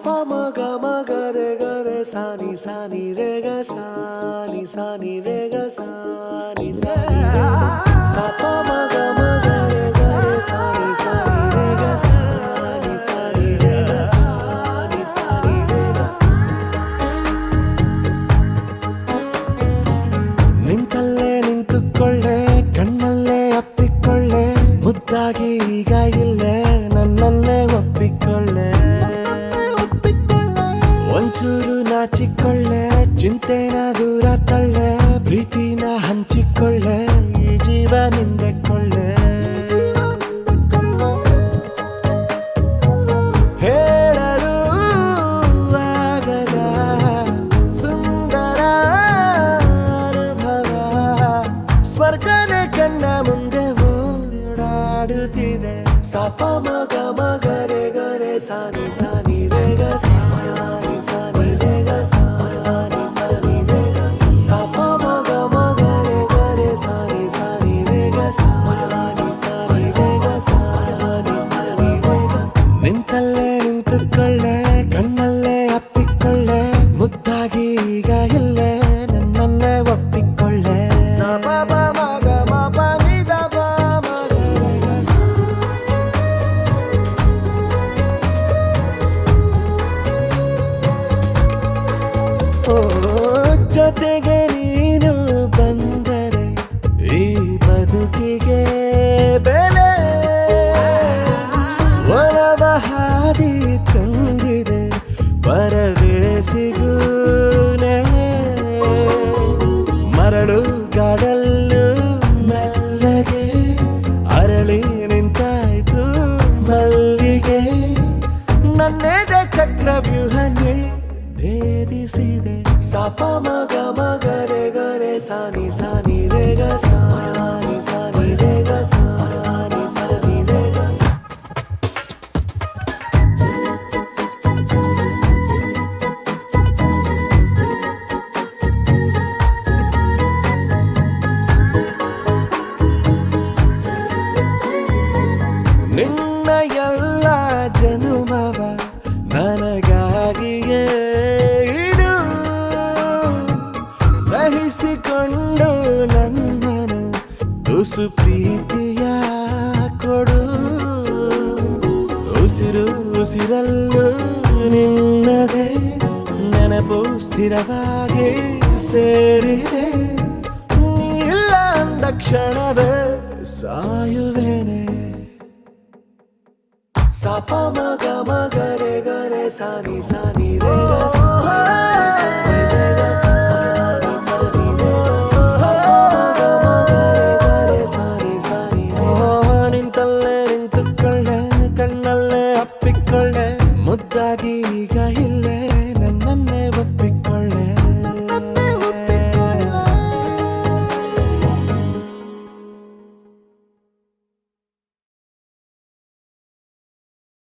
pa ma ga re sa ni re ga sa ni re ga sa ni re ga sa pa ma ga re sa ni re ga sa ni re ga sa ni re ga ನಿಂತಲ್ಲೇ ನಿಂತುಕೊಳ್ಳೆ ಕಣ್ಣಲ್ಲೇ ಅಪ್ಪಿಕೊಳ್ಳೆ ಮುದ್ದಾಗಿ ಈಗ ಇಲ್ಲೇ ನನ್ನನ್ನೇ ಒಪ್ಪಿಕೊಳ್ಳೆ ಒಂಚೂರು ನಾಚಿಕೊಳ್ಳೆ ಚಿಂತೆನ ದೂರ ತಳ್ಳೆ ಪ್ರೀತಿನ ಹಂಚಿಕೊಳ್ಳೆ ಈ ಜೀವ ನಿಂದೆಕೊಳ್ಳೆ ಹೇಳಲು ಆಗದ ಸುಂದರ ಅನುಭವ ಸ್ವರ್ಗನೇ ಕಣ್ಣ ಮುಂದೆ ಓಡಾಡುತ್ತಿದೆ ಸಪ ಮಗ ಗರೆ ಸಾನಿ ರೇ ಗ ಸಾನಿ ರೇ ಗ ಸಾನಿ ರೇ ಗ ಸಪ ಮಗ ಗರೆ ಸಾನಿ ರೇ ಗ ಸಾನಿ ರೇ ಗ ಸಾನಿ ರೇ ಗ ನಿಂತಲ್ಲೇ ನಿಂತುಕೊಳ್ಳೆ ಕಣ್ಣಲ್ಲೇ ಅಪ್ಪಿಕೊಳ್ಳೆ ಮುದ್ದಾಗಿ ಈಗ ಇಲ್ಲೇ ನನ್ನನ್ನೇ ಒಪ್ಪಿಕೊಳ್ಳೆ ಸಪ ಮಗ ಜೊತೆಗೆ ನೀನು ಬಂದರೆ ಈ ಬದುಕಿಗೆ ಬೆಲೆ ಒಲವ ಹಾದಿ ತಂದಿದೆ ಪರದೇಸಿಗೂ ಮರಳು ಗಾಡಲ್ಲು ಮೆಲ್ಲಗೆ ಅರಳಿ ನಿಂತಾಯ್ತು ಮಲ್ಲಿಗೆ ನನ್ನೆದೆ ಚಕ್ರವ್ಯೂಹನೇ ಭೇದಿಸಿದೆ ಸಪ ಮಗ ಗರೆ ಸಾನಿ ರೇ ಗ ಸಾನಿ ರೇ ಗ ಸಾನಿ ರೇ ಗ ನಿನ್ನ ಎಲ್ಲ ಜನುಮವ ನನಗಾಗಿಯೇ ಸಹಿಸಿಕೊಂಡು ನನ್ನನು ತುಸು ಪ್ರೀತಿಯ ಕೊಡು ಉಸಿರಲ್ಲೂ ನಿನ್ನದೇ ನೆನಪು ಸ್ಥಿರವಾಗಿ ಸೇರಿದೆ ನೀ ಇಲ್ಲ ಅಂದ ಕ್ಷಣವೇ ಸಾಯುವೇನೆ ಸಪ ಮಗ ಗರೆ ಸಾನಿ ರೇ ಗ ಸಾನಿ ರೇ ಗ